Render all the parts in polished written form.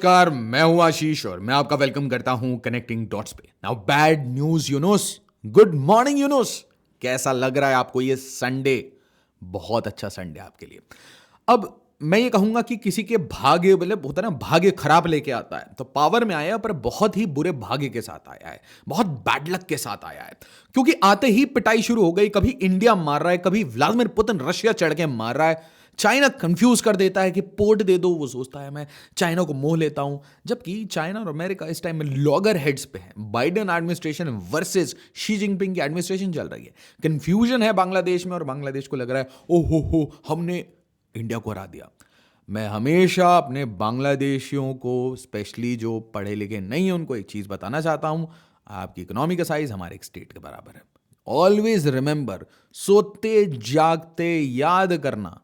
नमस्कार, मैं हूं आशीष और मैं आपका वेलकम करता हूं कनेक्टिंग डॉट्स पे। Now bad news Yunus, good morning Yunus. कैसा लग रहा है आपको ये संडे? बहुत अच्छा संडे आपके लिए। अब मैं ये कहूंगा कि किसी के भाग्य, मतलब होता है ना, भाग्य खराब लेके आता है, तो पावर में आया पर बहुत ही बुरे भाग्य के साथ आया है, बहुत बैड लक के साथ आया है। क्योंकि आते ही पिटाई शुरू हो गई। कभी इंडिया मार रहा है, कभी व्लादिमीर पुतिन रशिया चढ़ के मार रहा है, चाइना कंफ्यूज कर देता है कि पोर्ट दे दो, वो सोचता है मैं चाइना को मोह लेता हूं। जबकि चाइना और अमेरिका इस टाइम में लॉगर हेड्स पे है। Biden administration versus Xi Jinping की एडमिनिस्ट्रेशन चल रही है। कंफ्यूजन है बांग्लादेश में और बांग्लादेश को लग रहा है ओ हो हमने इंडिया को हरा दिया। मैं हमेशा अपने बांग्लादेशियों को, स्पेशली जो पढ़े लिखे नहीं है, उनको एक चीज बताना चाहता हूं। आपकी इकोनॉमी का साइज हमारे एक स्टेट के बराबर है। ऑलवेज रिमेंबर, सोते जागते याद करना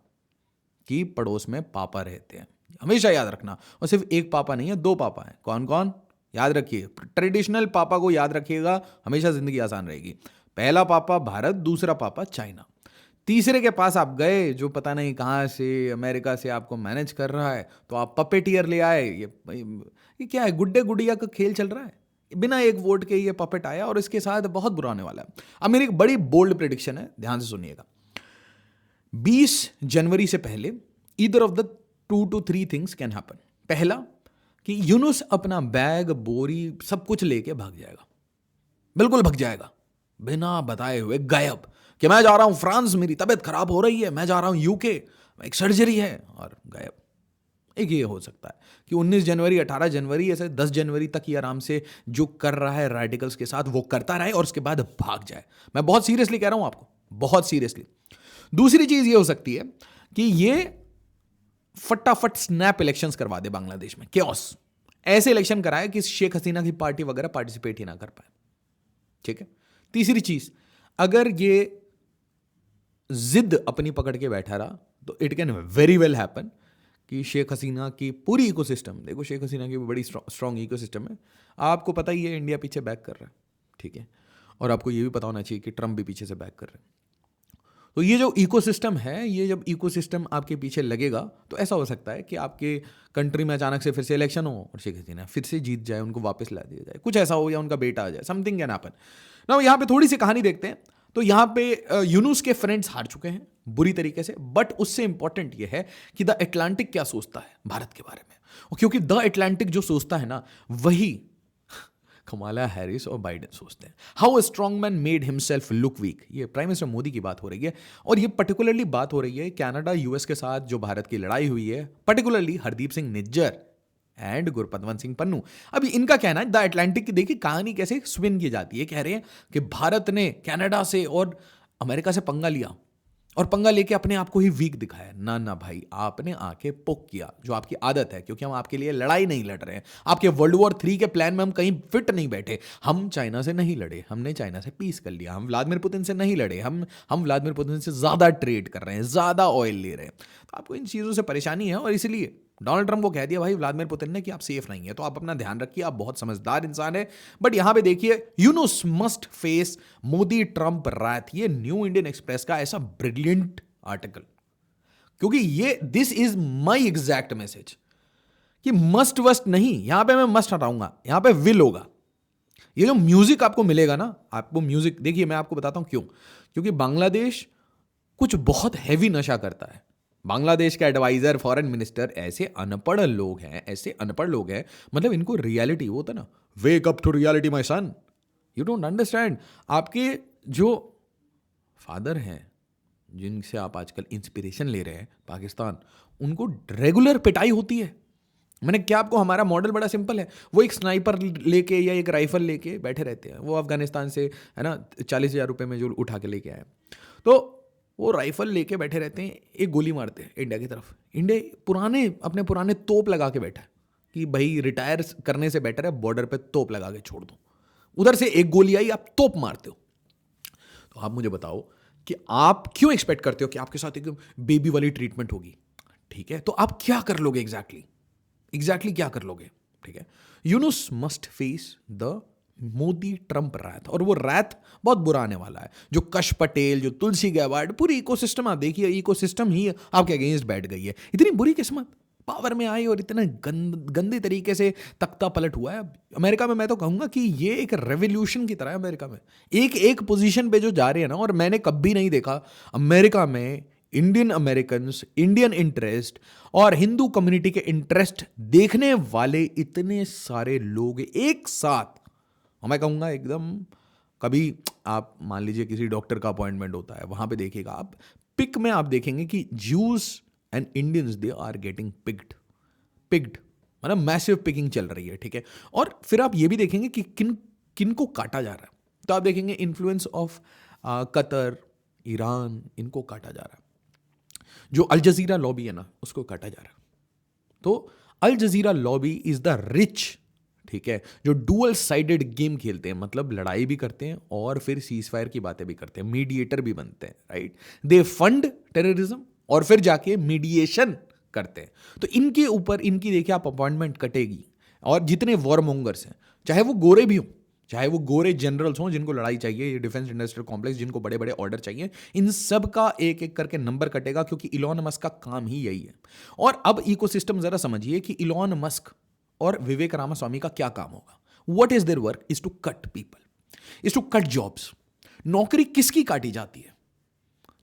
कि पड़ोस में पापा रहते हैं। हमेशा याद रखना। और सिर्फ एक पापा नहीं है, दो पापा हैं। कौन कौन? याद रखिए, ट्रेडिशनल पापा को याद रखिएगा, हमेशा जिंदगी आसान रहेगी। पहला पापा भारत, दूसरा पापा चाइना। तीसरे के पास आप गए जो पता नहीं कहाँ से, अमेरिका से आपको मैनेज कर रहा है, तो आप पपेटियर ले आए। ये क्या है? गुड्डे गुड़िया का खेल चल रहा है। बिना एक वोट के ये पपेट आया और इसके साथ बहुत बुरा होने वाला है। अब मेरी एक बड़ी बोल्ड प्रेडिक्शन है, ध्यान से सुनिएगा। 20 जनवरी से पहले either of the 2 to 3 things can happen. पहला कि यूनुस अपना बैग, बोरी, सब कुछ लेके भाग जाएगा। बिल्कुल भाग जाएगा, बिना बताए हुए गायब। कि मैं जा रहा हूं फ्रांस, मेरी तबीयत खराब हो रही है, मैं जा रहा हूं यूके, एक सर्जरी है, और गायब। एक ये हो सकता है कि 19 जनवरी, 18 जनवरी, ऐसे 10 जनवरी तक ये आराम से जो कर रहा है रेडिकल्स के साथ वो करता रहे और उसके बाद भाग जाए। मैं बहुत सीरियसली कह रहा हूं आपको, बहुत सीरियसली। दूसरी चीज ये हो सकती है कि ये फटाफट स्नैप इलेक्शंस करवा दे बांग्लादेश में, केओस। ऐसे इलेक्शन कराए कि शेख हसीना की पार्टी वगैरह पार्टिसिपेट ही ना कर पाए। ठीक है। तीसरी चीज, अगर ये जिद अपनी पकड़ के बैठा रहा तो it can very well happen कि शेख हसीना की पूरी इकोसिस्टम, देखो शेख हसीना की बड़ी स्ट्रॉन्ग इकोसिस्टम है। आपको पता ही है इंडिया पीछे बैक कर रहा है, ठीक है। और आपको ये भी पता होना चाहिए कि ट्रंप भी पीछे से बैक कर रहे हैं। तो ये जो इकोसिस्टम है, ये जब इकोसिस्टम आपके पीछे लगेगा तो ऐसा हो सकता है कि आपके कंट्री में अचानक से फिर से इलेक्शन हो और शेख हसीना फिर से जीत जाए, उनको वापस ला दिया जाए, कुछ ऐसा हो, या उनका बेटा आ जाए। Something can happen. ना यहाँ पे थोड़ी सी कहानी देखते हैं। तो यहाँ पे यूनुस के फ्रेंड्स हार चुके हैं बुरी तरीके से, बट उससे इंपॉर्टेंट ये है कि द अटलांटिक क्या सोचता है भारत के बारे में। क्योंकि द अटलांटिक जो सोचता है ना, वही कमाला हैरिस और बाइडेन सोचते हैं। How a strong man made himself look weak. ये प्राइम मिनिस्टर मोदी की बात हो रही है, और ये पर्टिकुलरली बात हो रही है कनाडा यूएस के साथ जो भारत की लड़ाई हुई है, पर्टिकुलरली हरदीप सिंह निज्जर एंड गुरपतवंत सिंह पन्नू। अभी इनका कहना है द अटलांटिक की, देखिए कहानी कैसे स्विन की जाती है। कह रहे हैं कि भारत ने कनाडा से और अमेरिका से पंगा लिया और पंगा लेके अपने आप को ही वीक दिखाया। ना ना भाई, आपने आके पोक किया, जो आपकी आदत है, क्योंकि हम आपके लिए लड़ाई नहीं लड़ रहे हैं। आपके वर्ल्ड वॉर 3 के प्लान में हम कहीं फिट नहीं बैठे। हम चाइना से नहीं लड़े, हमने चाइना से पीस कर लिया। हम व्लादिमीर पुतिन से नहीं लड़े, हम व्लादिमीर पुतिन से ज्यादा ट्रेड कर रहे हैं, ज्यादा ऑयल ले रहे हैं। तो आपको इन चीजों से परेशानी है, और इसलिए डोनाल्ड ट्रंप को कह दिया भाई व्लादिमीर पुतिन ने कि आप सेफ नहीं है, तो आप अपना ध्यान रखिए, आप बहुत समझदार इंसान है। बट यहां पे देखिए, Yunus must face Modi Trump wrath. ये न्यू इंडियन एक्सप्रेस का ऐसा ब्रिलियंट आर्टिकल, क्योंकि ये this is my exact message कि मस्ट वस्ट नहीं, यहां पे मैं मस्ट हटाऊंगा, यहां पे विल होगा। ये जो म्यूजिक आपको मिलेगा ना, आपको म्यूजिक, देखिए मैं आपको बताता हूं क्यों। क्योंकि बांग्लादेश कुछ बहुत हैवी नशा करता है। बांग्लादेश का एडवाइजर, फॉरेन मिनिस्टर ऐसे अनपढ़ लोग हैं, ऐसे अनपढ़ लोग हैं, मतलब इनको रियलिटी, वो होता ना, wake up to reality my son, you don't understand. आपके जो फादर हैं, जिनसे आप आजकल इंस्पिरेशन ले रहे हैं, पाकिस्तान, उनको रेगुलर पिटाई होती है। मैंने क्या आपको, हमारा मॉडल बड़ा सिंपल है। वो एक स्नाइपर लेके या एक राइफल लेके बैठे रहते हैं। वो अफगानिस्तान से है ना 40,000 रुपये में जो उठा के लेके आए, तो वो राइफल लेके बैठे रहते हैं, एक गोली मारते हैं इंडिया की तरफ। इंडिया अपने पुराने तोप लगा के बैठा है कि भाई रिटायर करने से बेटर है बॉर्डर पे तोप लगा के छोड़ दो। उधर से एक गोली आई, आप तोप मारते हो। तो आप मुझे बताओ कि आप क्यों एक्सपेक्ट करते हो कि आपके साथ एक बेबी वाली ट्रीटमेंट होगी? ठीक है, तो आप क्या कर लोगे एग्जैक्टली क्या कर लोगे? ठीक है, Yunus must face the Modi Trump wrath, और वो रैथ बहुत बुरा आने वाला है। जो कश पटेल, जो तुलसी गैवार्ड, पूरी इकोसिस्टम आप देखिए, इकोसिस्टम ही आपके अगेंस्ट बैठ गई है। इतनी बुरी किस्मत, पावर में आए और इतने गंदे तरीके से तख्ता पलट हुआ है अमेरिका में। मैं तो कहूँगा कि ये एक रेवोल्यूशन की तरह है अमेरिका में, एक एक पोजीशन पे जो जा रहे हैं ना। और मैंने कभी नहीं देखा अमेरिका में इंडियन अमेरिकन्स, इंडियन इंटरेस्ट और हिंदू कम्युनिटी के इंटरेस्ट देखने वाले इतने सारे लोग एक साथ। और मैं कहूँगा एकदम, कभी आप मान लीजिए किसी डॉक्टर का अपॉइंटमेंट होता है, वहाँ पे देखिएगा आप, पिक में आप देखेंगे कि Jews and Indians they are getting picked, मतलब मैसिव पिकिंग चल रही है, ठीक है। और फिर आप ये भी देखेंगे कि किन को काटा जा रहा है। तो आप देखेंगे इन्फ्लुएंस ऑफ कतर, ईरान, इनको काटा जा रहा है। जो अल जजीरा लॉबी है ना, उसको काटा जा रहा है। तो अल जजीरा लॉबी इज द रिच, ठीक है, जो डुअल साइडेड गेम खेलते हैं, मतलब लड़ाई भी करते हैं और फिर सीज फायर की बातें भी करते हैं, मीडिएटर भी बनते हैं, राइट। दे फंड टेररिज्म और फिर जाके मीडिएशन करते हैं। तो इनके ऊपर इनकी देखिए आप अपॉइंटमेंट कटेगी। और जितने वॉरमोंगर्स हैं, चाहे वो गोरे भी हों, चाहे वो गोरे जनरल्स हों जिनको लड़ाई चाहिए, ये डिफेंस इंडस्ट्रियल कॉम्प्लेक्स जिनको बड़े बड़े ऑर्डर चाहिए, इन सब का एक एक करके नंबर कटेगा, क्योंकि इलॉन मस्क का काम ही यही है। और अब इकोसिस्टम जरा समझिए कि इलॉन मस्क और विवेक रामास्वामी का क्या काम होगा। What is their work is to cut people, is to cut jobs. नौकरी किसकी काटी जाती है?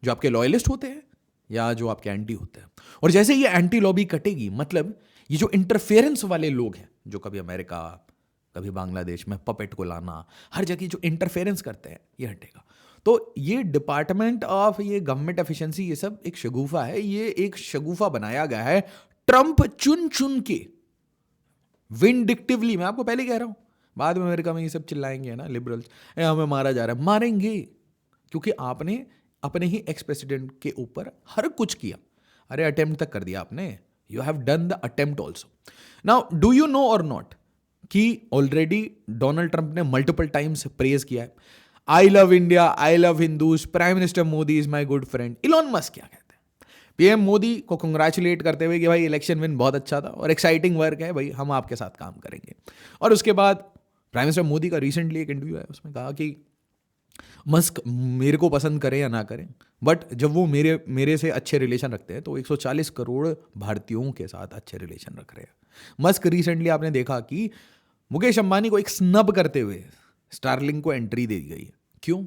जो आपके लॉयलिस्ट होते हैं या जो आपके एंटी होते हैं। और जैसे ये एंटी लॉबी कटेगी, मतलब ये जो इंटरफेरेंस वाले लोग हैं, जो कभी अमेरिका, कभी बांग्लादेश में पपेट को लाना, हर जगह जो इंटरफेरेंस करते हैं, ये हटेगा। तो ये डिपार्टमेंट ऑफ ये गवर्नमेंट एफिशिएंसी, ये सब एक शगुफा है। ये एक शगुफा बनाया गया है ट्रंप चुन चुन के, विंडिक्टिवली। मैं आपको पहले कह रहा हूं, बाद में अमेरिका में ये सब चिल्लाएंगे ना लिबरल्स, हमें मारा जा रहा है। मारेंगे, क्योंकि आपने अपने ही एक्स प्रेसिडेंट के ऊपर हर कुछ किया। अरे अटेम्प्ट तक कर दिया आपने, you have done the attempt also. Now do you know और नॉट कि ऑलरेडी डोनाल्ड ट्रंप ने मल्टीपल टाइम्स प्रेज किया है, I love India, I love Hindus, prime minister Modi is my good friend. Elon Musk क्या कहते हैं? PM Modi को congratulate करते हुए कि भाई इलेक्शन विन बहुत अच्छा था और एक्साइटिंग वर्क है भाई, हम आपके साथ काम करेंगे। और उसके बाद प्राइम मिनिस्टर मोदी का रिसेंटली एक इंटरव्यू है, उसमें कहा कि मस्क मेरे को पसंद करें या ना करें, बट जब वो मेरे से अच्छे रिलेशन रखते हैं तो 140 करोड़ भारतीयों के साथ अच्छे रिलेशन रख रहे हैं। मस्क रिसेंटली आपने देखा कि मुकेश अंबानी को एक स्नब करते हुए स्टारलिंक को एंट्री दे दी गई है। क्यों?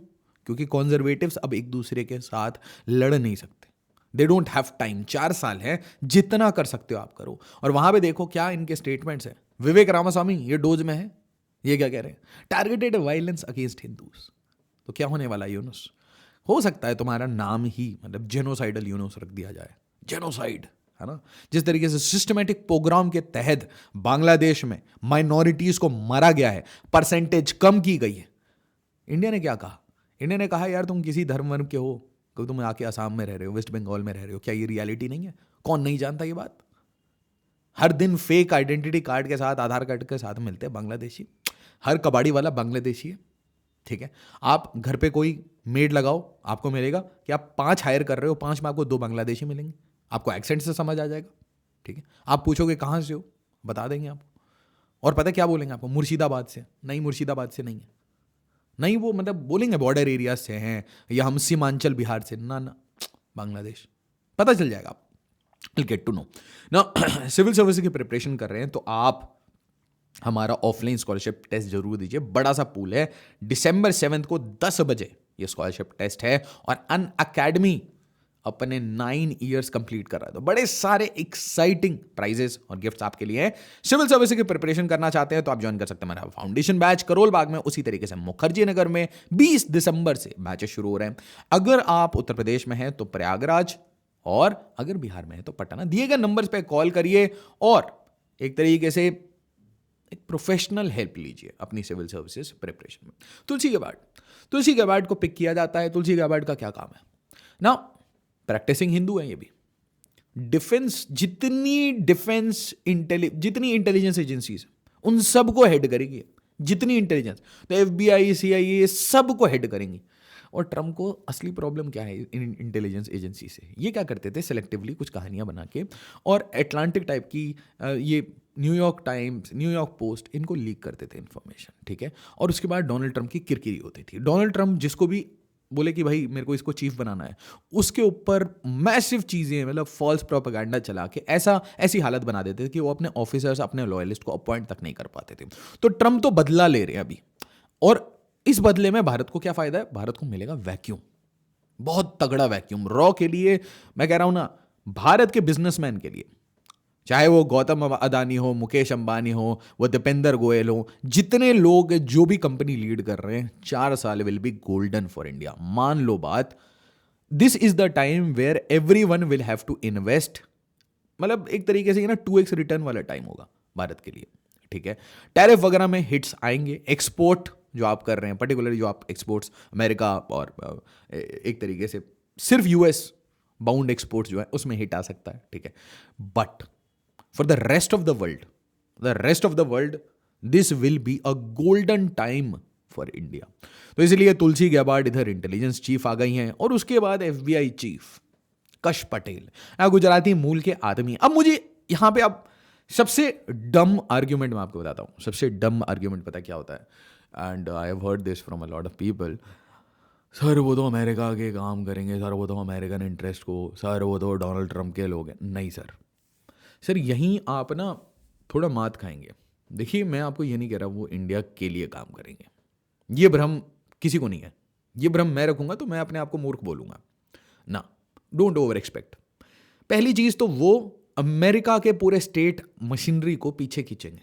क्योंकि कॉन्जर्वेटिव्स अब एक दूसरे के साथ लड़ नहीं सकते, दे डोंट हैव टाइम। 4 साल है, जितना कर सकते हो आप करो। और वहां पे देखो क्या इनके स्टेटमेंट्स हैं। विवेक रामास्वामी ये डोज में है, ये क्या कह रहे हैं? Targeted violence against Hindus. तो क्या होने वाला यूनुस? हो सकता है तुम्हारा नाम ही मतलब जेनोसाइडल यूनुस रख दिया जाए। जेनोसाइड, है ना। जिस तरीके से सिस्टमैटिक प्रोग्राम के तहत बांग्लादेश में माइनॉरिटीज को मारा गया है, परसेंटेज कम की गई है। इंडिया ने क्या कहा? इंडिया ने कहा यार तुम किसी धर्म वर्म के हो, क्योंकि तुम आके आसाम में रह रहे हो, वेस्ट बंगाल में रह रहे हो, क्या ये रियलिटी नहीं है? कौन नहीं जानता ये बात? हर दिन फेक आइडेंटिटी कार्ड के साथ, आधार कार्ड के साथ मिलते हैं बांग्लादेशी। हर कबाड़ी वाला बांग्लादेशी है, ठीक है। आप घर पे कोई मेड लगाओ, आपको मिलेगा कि आप 5 हायर कर रहे हो, 5 में आपको 2 बांग्लादेशी मिलेंगे। आपको एक्सेंट से समझ आ जाएगा, ठीक है। आप पूछोगे कहाँ से हो, बता देंगे आपको। और पता क्या बोलेंगे आपको? मुर्शिदाबाद से। नहीं, मुर्शिदाबाद से नहीं है। नहीं, वो मतलब बोलेंगे बॉर्डर एरिया से हैं या हम सीमांचल बिहार से। ना ना, बांग्लादेश। पता चल जाएगा आप, विल गेट टू नो ना। सिविल सर्विस की प्रिपरेशन कर रहे हैं तो आप हमारा ऑफलाइन स्कॉलरशिप टेस्ट जरूर दीजिए। बड़ा सा पूल है, December 7 को 10 बजे ये स्कॉलरशिप टेस्ट है। और अन अकेडमी अपने 9 ईयर्स कंप्लीट कर रहा है, तो बड़े सारे एक्साइटिंग प्राइजेस और गिफ्ट्स आपके लिए हैं। सिविल सर्विस की प्रिपरेशन करना चाहते हैं तो आप ज्वाइन कर सकते हैं हमारा फाउंडेशन बैच करोल बाग में। उसी तरीके से मुखर्जी नगर में 20 दिसंबर से बैचेस शुरू हो रहे हैं। अगर आप उत्तर प्रदेश में हैं तो प्रयागराज, और अगर बिहार में है तो पटना। दिए गए नंबर्स पे कॉल करिए और एक तरीके से एक प्रोफेशनल हेल्प लीजिए अपनी सिविल सर्विसेज प्रिपरेशन में। तुलसी गैबार्ड को पिक किया जाता है। तुलसी गैबार्ड का क्या काम है ना? प्रैक्टिसिंग हिंदू है ये भी। डिफेंस, जितनी इंटेलिजेंस एजेंसीज उन सबको हेड करेगी, जितनी इंटेलिजेंस, तो FBI, CIA सबको हेड करेंगी। और ट्रम्प को असली प्रॉब्लम क्या है इंटेलिजेंस एजेंसी से? ये क्या करते थे, सेलेक्टिवली कुछ कहानियां बना के और एटलांटिक टाइप की ये न्यूयॉर्क टाइम्स, न्यूयॉर्क पोस्ट, इनको लीक करते थे इन्फॉर्मेशन, ठीक है। और उसके बाद डोनाल्ड ट्रंप की किरकिरी होती थी। डोनाल्ड ट्रंप जिसको भी बोले कि भाई मेरे को इसको चीफ बनाना है, उसके ऊपर मैसिव चीज़ें, मतलब फॉल्स प्रोपेगेंडा चला के ऐसी हालत बना देते थे कि वो अपने ऑफिसर्स, अपने लॉयलिस्ट को अपॉइंट तक नहीं कर पाते थे। तो ट्रम्प तो बदला ले रहे हैं अभी, और इस बदले में भारत को क्या फ़ायदा है? भारत को मिलेगा वैक्यूम, बहुत तगड़ा वैक्यूम रॉ के लिए। मैं कह रहा हूं ना, भारत के बिजनेसमैन के लिए, चाहे वो गौतम अदानी हो, मुकेश अंबानी हो, वो दीपेंद्र गोयल हो, जितने लोग जो भी कंपनी लीड कर रहे हैं, 4 साल will be golden for India. मान लो बात, this is the time where everyone will have to invest. मतलब एक तरीके से ये ना 2x रिटर्न वाला टाइम होगा भारत के लिए, ठीक है। टैरिफ वगैरह में हिट्स आएंगे, एक्सपोर्ट जो आप कर रहे हैं, पर्टिकुलरली जो आप एक्सपोर्ट्स अमेरिका और एक तरीके से सिर्फ यूएस बाउंड एक्सपोर्ट्स जो है उसमें हिट आ सकता है, ठीक है। But for the rest of the world this will be a golden time for India. तो इसलिए तुलसी गैबार्ड इधर इंटेलिजेंस चीफ आ गई हैं, और उसके बाद FBI चीफ कश पटेल, गुजराती मूल के आदमी। अब मुझे यहां पे अब सबसे डम आर्ग्यूमेंट मैं आपको बताता हूं, सबसे डम आर्ग्यूमेंट पता क्या होता है? And I have heard this from a lot of people, sir वो तो अमेरिका के काम करेंगे, सर वो तो अमेरिकन इंटरेस्ट को, सर वो तो डोनाल्ड ट्रंप के लोग हैं। नहीं सर यहीं आप ना थोड़ा मात खाएंगे। देखिए, मैं आपको ये नहीं कह रहा वो इंडिया के लिए काम करेंगे, ये भ्रम किसी को नहीं है। ये भ्रम मैं रखूंगा तो मैं अपने आप को मूर्ख बोलूंगा ना। Don't over expect. पहली चीज तो वो अमेरिका के पूरे स्टेट मशीनरी को पीछे खींचेंगे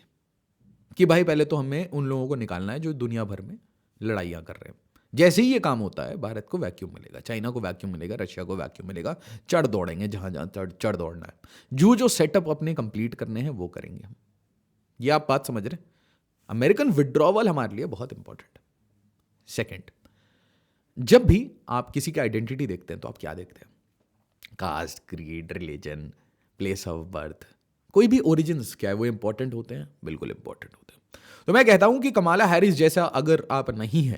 कि भाई पहले तो हमें उन लोगों को निकालना है जो दुनिया भर में लड़ाइयाँ कर रहे हैं। जैसे ही ये काम होता है, भारत को वैक्यूम मिलेगा, चाइना को वैक्यूम मिलेगा, रशिया को वैक्यूम मिलेगा, चढ़ दौड़ेंगे जहाँ जहाँ चढ़ दौड़ना है। जो सेटअप अपने कंप्लीट करने हैं वो करेंगे हम। ये आप बात समझ रहे हैं? अमेरिकन विड्रॉवल हमारे लिए बहुत इंपॉर्टेंट है। सेकेंड, जब भी आप किसी की आइडेंटिटी देखते हैं तो आप क्या देखते हैं? Caste, creed, religion, place of birth, कोई भी ओरिजिन्स, क्या है वो इंपॉर्टेंट होते हैं? बिल्कुल इंपॉर्टेंट होते हैं। तो मैं कहता हूं कि कमाला हैरिस जैसा अगर आप नहीं है,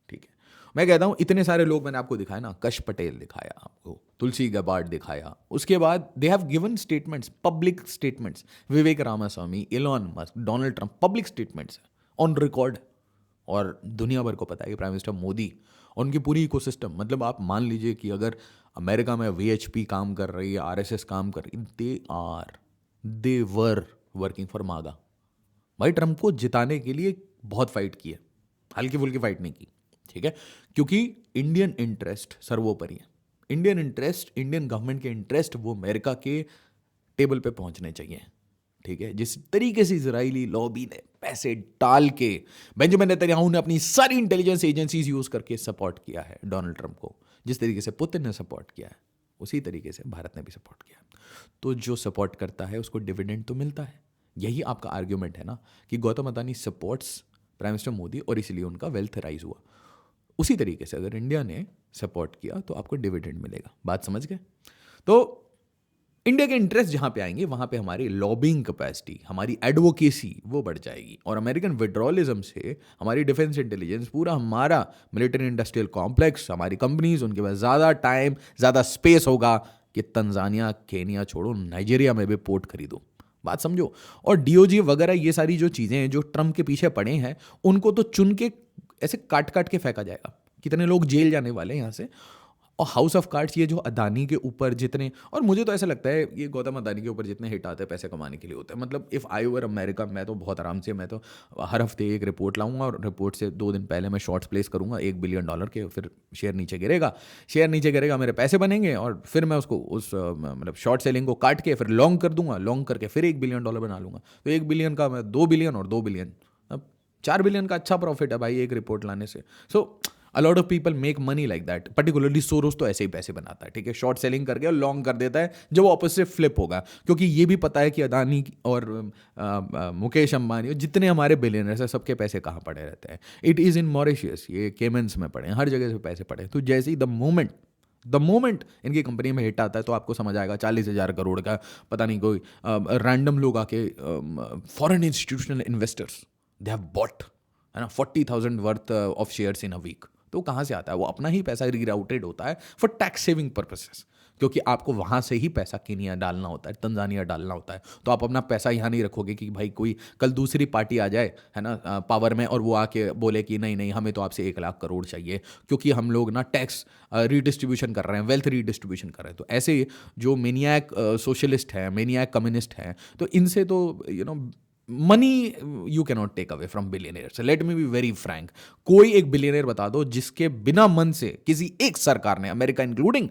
ठीक है, मैं कहता हूं इतने सारे लोग मैंने आपको दिखाया ना, कश पटेल दिखाया आपको, तुलसी गबार्ड दिखाया, उसके बाद they have given statements, public statements, Vivek Ramaswamy, Elon Musk, Donald Trump, public statements on record. और दुनिया भर को पता है कि प्राइम मिनिस्टर मोदी और उनकी पूरी इकोसिस्टम, मतलब आप मान लीजिए कि अगर अमेरिका में VHP काम कर रही है, RSS काम कर रही है, दे वर वर्किंग फॉर मागा। भाई ट्रंप को जिताने के लिए बहुत फाइट की है, हल्की फुल्की फाइट नहीं की, ठीक है, क्योंकि इंडियन इंटरेस्ट सर्वोपरि है। इंडियन इंटरेस्ट, इंडियन गवर्नमेंट के इंटरेस्ट वो अमेरिका के टेबल पे पहुंचने चाहिए, ठीक है। जिस तरीके से इजरायली लॉबी ने पैसे डाल के, बेंजामिन नेतन्याहू ने अपनी सारी इंटेलिजेंस एजेंसीज यूज करके सपोर्ट किया है डोनाल्ड ट्रंप को, जिस तरीके से पुतिन ने सपोर्ट किया है, उसी तरीके से भारत ने भी सपोर्ट किया। तो जो सपोर्ट करता है उसको डिविडेंड तो मिलता है। यही आपका आर्ग्यूमेंट है ना कि Gautam Adani supports prime minister Modi और इसलिए उनका वेल्थ राइज हुआ। उसी तरीके से अगर इंडिया ने सपोर्ट किया तो आपको डिविडेंड मिलेगा। बात समझ गए? तो इंडिया के इंटरेस्ट जहां पे आएंगे वहां पे हमारी लॉबिंग कैपेसिटी, हमारी एडवोकेसी वो बढ़ जाएगी, और अमेरिकन विड्रॉलिज्म से हमारी डिफेंस इंटेलिजेंस, पूरा हमारा मिलिट्री इंडस्ट्रियल कॉम्प्लेक्स, हमारी कंपनीज, उनके पास ज़्यादा टाइम, ज़्यादा स्पेस होगा कि तंजानिया, केनिया छोड़ो, नाइजीरिया में भी पोर्ट खरीदो। बात समझो। और DOJ वगैरह ये सारी जो चीज़ें हैं जो ट्रंप के पीछे पड़े हैं, उनको तो चुन के ऐसे काट काट के फेंका जाएगा। कितने लोग जेल जाने वाले हैं यहाँ से। और हाउस ऑफ कार्ड्स, ये जो अदानी के ऊपर जितने, और मुझे तो ऐसा लगता है ये गौतम अदानी के ऊपर जितने हिट आते हैं पैसे कमाने के लिए होते हैं। मतलब इफ़ आई वर अमेरिका, मैं तो बहुत आराम से, मैं तो हर हफ्ते एक रिपोर्ट लाऊंगा और रिपोर्ट से 2 दिन पहले मैं शॉर्ट्स प्लेस करूंगा $1 बिलियन के, फिर शेयर नीचे गिरेगा, मेरे पैसे बनेंगे, और फिर मैं उसको उस मतलब शॉर्ट सेलिंग को काट के फिर लॉन्ग कर दूंगा, लॉन्ग करके फिर $1 बिलियन बना लूंगा। तो 1 बिलियन का मैं 2 बिलियन और 2 बिलियन, अब 4 बिलियन का अच्छा प्रॉफिट है भाई एक रिपोर्ट लाने से। सो A lot of people make money like that. Particularly Soros तो ऐसे ही पैसे बनाता है, ठीक है, शॉर्ट सेलिंग करके और लॉन्ग कर देता है जब वो ऑपोजिट से फ्लिप होगा, क्योंकि ये भी पता है कि अदानी और मुकेश अंबानी और जितने हमारे बिलियनर्स हैं सबके पैसे कहाँ पड़े रहते हैं। इट इज़ इन मॉरिशियस, ये केमेंस में पड़े हैं, हर जगह से पैसे पड़े हैं। तो जैसे ही द मोमेंट इनकी कंपनी में हिट आता है तो आपको समझ आएगा 40,000 करोड़ का, पता नहीं कोई रैंडम लोग आके, foreign institutional investors, they have bought, है ना, 40,000 worth of shares in a week. तो कहाँ से आता है? वो अपना ही पैसा रीराउटेड होता है फॉर टैक्स सेविंग पर्पसेस। क्योंकि आपको वहाँ से ही पैसा केनिया डालना होता है, तंजानिया डालना होता है। तो आप अपना पैसा यहाँ नहीं रखोगे कि भाई कोई कल दूसरी पार्टी आ जाए, है ना, पावर में, और वो आके बोले कि नहीं नहीं हमें तो आपसे 1 लाख करोड़ चाहिए, क्योंकि हम लोग ना टैक्स रीडिस्ट्रीब्यूशन कर रहे हैं, वेल्थ रीडिस्ट्रीब्यूशन कर रहे हैं। तो ऐसे जो मेनियाक सोशलिस्ट हैं, मेनियाक कम्युनिस्ट हैं, तो इनसे तो money you cannot take away from billionaires. Let me be very frank, कोई एक बिलियनियर बता दो जिसके बिना मन से किसी एक सरकार ने, अमेरिका इंक्लूडिंग,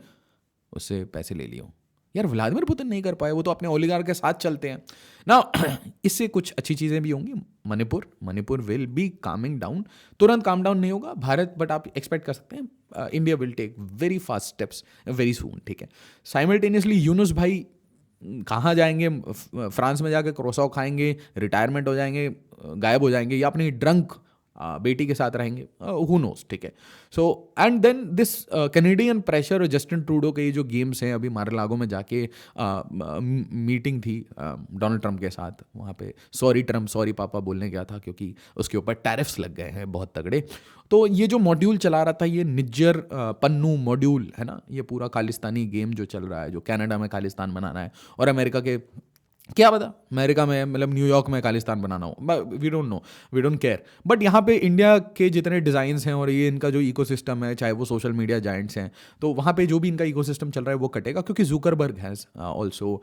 उससे पैसे ले लिए हो। यार व्लादिमीर पुतिन नहीं कर पाए, वो तो अपने ओलिगार्क के साथ चलते हैं ना। इससे कुछ अच्छी चीज़ें भी होंगी। Manipur will be Kameng down, तुरंत काम डाउन नहीं होगा भारत, बट आप एक्सपेक्ट कर सकते हैं India will take very fast steps very soon, ठीक है। साइमल्टेनियसली यूनुस भाई कहाँ जाएंगे? फ्रांस में जाके क्रोसाओ खाएंगे, रिटायरमेंट हो जाएंगे, गायब हो जाएंगे, या अपनी ड्रंक बेटी के साथ रहेंगे, हु नोस, ठीक है। So and then this Canadian pressure और जस्टिन ट्रूडो के ये जो गेम्स हैं, अभी मार-a-लागो में जाके मीटिंग थी डोनाल्ड ट्रंप के साथ, वहाँ पे सॉरी ट्रंप सॉरी पापा बोलने गया था क्योंकि उसके ऊपर टैरिफ्स लग गए हैं बहुत तगड़े। तो ये जो मॉड्यूल चला रहा था, ये निज्जर पन्नू मॉड्यूल है ना, ये पूरा खालिस्तानी गेम जो चल रहा है, जो कनाडा में खालिस्तान बनाना है और अमेरिका के, क्या पता अमेरिका में, मतलब न्यूयॉर्क में खालिस्तान बनाना हो, we don't know, we don't care. But यहाँ पे इंडिया के जितने डिज़ाइंस हैं और ये इनका जो इकोसिस्टम है, चाहे वो सोशल मीडिया जायंट्स हैं, तो वहाँ पे जो भी इनका इकोसिस्टम चल रहा है वो कटेगा, क्योंकि Zuckerberg has also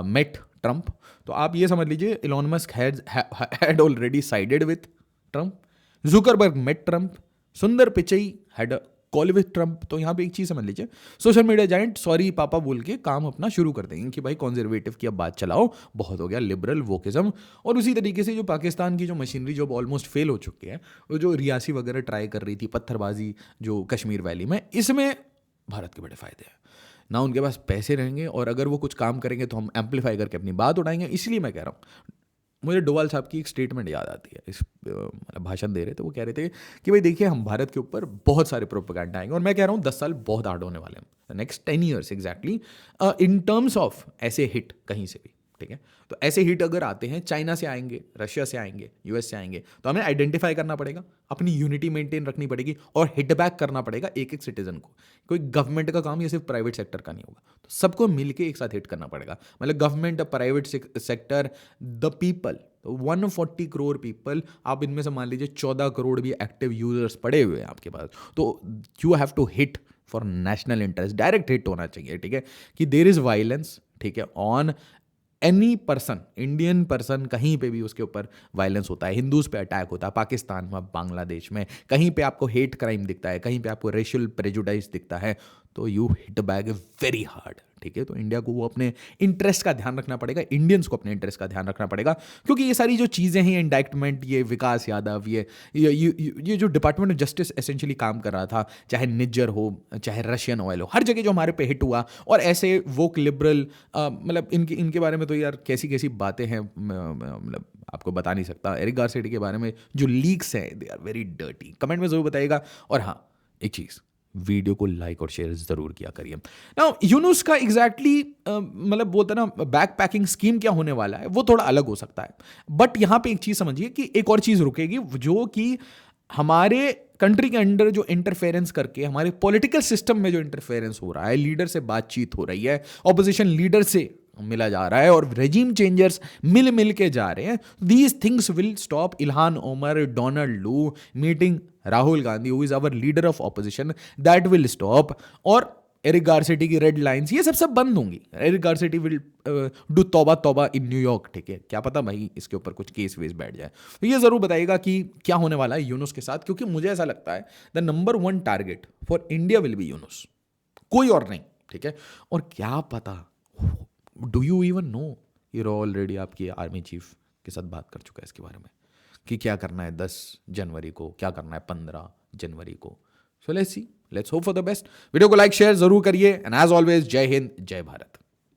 met Trump. तो आप ये समझ लीजिए, Elon Musk had already sided with Trump, Zuckerberg met Trump, Sundar Pichai had call with Trump. तो यहाँ पे एक चीज़ समझ लीजिए, सोशल मीडिया जाइंट सॉरी पापा बोल के काम अपना शुरू कर देंगे कि भाई कॉन्जर्वेटिव की अब बात चलाओ, बहुत हो गया लिबरल वोकिज्म। और उसी तरीके से जो पाकिस्तान की जो मशीनरी जो ऑलमोस्ट फेल हो चुकी है, वो जो रियासी वगैरह ट्राई कर रही थी, पत्थरबाजी जो कश्मीर वैली में, इसमें भारत के बड़े फायदे हैं ना। उनके पास पैसे रहेंगे और अगर वो कुछ काम करेंगे तो हम एम्पलीफाई करके अपनी बात उठाएंगे। इसलिए मैं कह रहा हूँ, मुझे डोवाल साहब की एक स्टेटमेंट याद आती है, इस मतलब भाषण दे रहे थे, वो कह रहे थे कि भाई देखिए हम भारत के ऊपर बहुत सारे प्रोपेगेंडा आएंगे, और मैं कह रहा हूँ 10 साल बहुत हार्ड होने वाले हैं, next 10 years exactly, in terms of ऐसे हिट कहीं से भी, ठीक है। तो ऐसे हिट अगर आते हैं, चाइना से आएंगे, रशिया से आएंगे, यूएस से आएंगे, तो हमें आइडेंटिफाई करना पड़ेगा, अपनी यूनिटी मेंटेन रखनी पड़ेगी और हिट बैक करना पड़ेगा एक एक सिटीजन को। कोई गवर्नमेंट का काम, ये सिर्फ प्राइवेट सेक्टर का नहीं होगा, तो सबको मिलके एक साथ हिट करना पड़ेगा। मतलब government, private sector, the people, 140 crore people, आप इनमें से मान लीजिए 14 करोड़ भी एक्टिव यूजर्स पड़े हुए हैं आपके पास, तो you have to hit for national interest, direct hit होना चाहिए, ठीक है, कि देर इज वायलेंस, ठीक है, on any person, Indian person, कहीं पे भी उसके ऊपर वायलेंस होता है, हिंदूज पे अटैक होता है, पाकिस्तान में, बांग्लादेश में, कहीं पे आपको हेट क्राइम दिखता है, कहीं पे आपको रेशियल प्रेजुडाइज दिखता है, तो you hit back very hard, ठीक है। तो इंडिया को वो अपने इंटरेस्ट का ध्यान रखना पड़ेगा, इंडियंस को अपने इंटरेस्ट का ध्यान रखना पड़ेगा, क्योंकि ये सारी जो चीज़ें हैं, इंडाइक्टमेंट, ये विकास यादव, ये जो डिपार्टमेंट ऑफ जस्टिस एसेंशियली काम कर रहा था, चाहे निज्जर हो, चाहे रशियन ऑयल हो, हर जगह जो हमारे पे हिट हुआ, और ऐसे वोक लिबरल, मतलब इनके बारे में तो यार कैसी कैसी बातें हैं, मतलब आपको बता नहीं सकता। एरिक गारसेटी के बारे में जो लीक्स हैं, they are very dirty. Comment में जरूर बताइएगा। और हाँ, एक चीज़, वीडियो को लाइक और शेयर जरूर किया करिए। नाउ यूनुस का एग्जैक्टली मतलब बोलते ना, बैक पैकिंग स्कीम क्या होने वाला है वो थोड़ा अलग हो सकता है, बट यहां पे एक चीज समझिए कि एक और चीज रुकेगी, जो कि हमारे कंट्री के अंदर जो इंटरफेरेंस करके हमारे पॉलिटिकल सिस्टम में जो इंटरफेरेंस हो रहा है, लीडर से बातचीत हो रही है, ऑपोजिशन लीडर से मिला जा रहा है, और रेजिम चेंजर्स मिल के जा रहे हैं, these things will stop. Ilhan Omar, Donald Lu meeting Rahul Gandhi, who is our leader of opposition, that will stop. और एरिक गारसेटी की रेड लाइंस, ये सब बंद होंगी। एरिक गारसेटी विल डू तौबा तौबा इन न्यूयॉर्क, ठीक है। क्या पता भाई इसके ऊपर कुछ केस वेस बैठ जाए। तो ये जरूर बताइएगा कि क्या होने वाला है यूनुस के साथ, क्योंकि मुझे ऐसा लगता है the number 1 target for India will be Yunus, कोई और नहीं, ठीक है। और क्या पता, डू यू इवन नो, ये ऑलरेडी आपकी आर्मी चीफ के साथ बात कर चुका है इसके बारे में कि क्या करना है 10 जनवरी को, क्या करना है 15 जनवरी को। So let's see, let's hope for the best. Video को लाइक शेयर जरूर करिए, एंड एज ऑलवेज, जय हिंद, जय भारत।